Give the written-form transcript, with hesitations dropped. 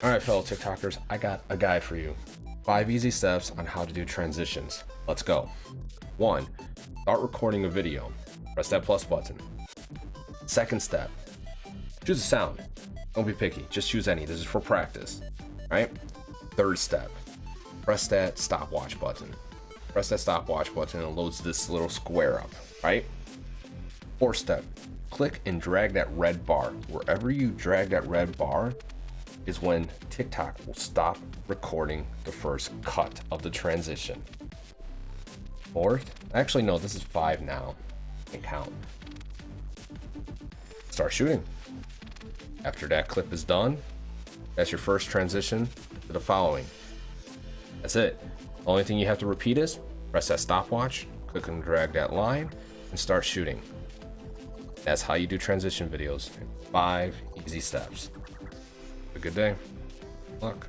All right, fellow TikTokers, I got a guide for you. 5 easy steps on how to do transitions. Let's go. 1. Start recording a video. Press that plus button. Second step, choose a sound. Don't be picky, just choose any. This is for practice, right? Third step, press that stopwatch button. Press that stopwatch button and it loads this little square up, right? Fourth step, click and drag that red bar. Wherever you drag that red bar is when TikTok will stop recording the first cut of the transition. Fourth, actually no, this is 5 now. And count. Start shooting. After that clip is done, that's your first transition to the following. That's it. The only thing you have to repeat is press that stopwatch, click and drag that line, and start shooting. That's how you do transition videos in 5 easy steps. Have a good day. Good luck.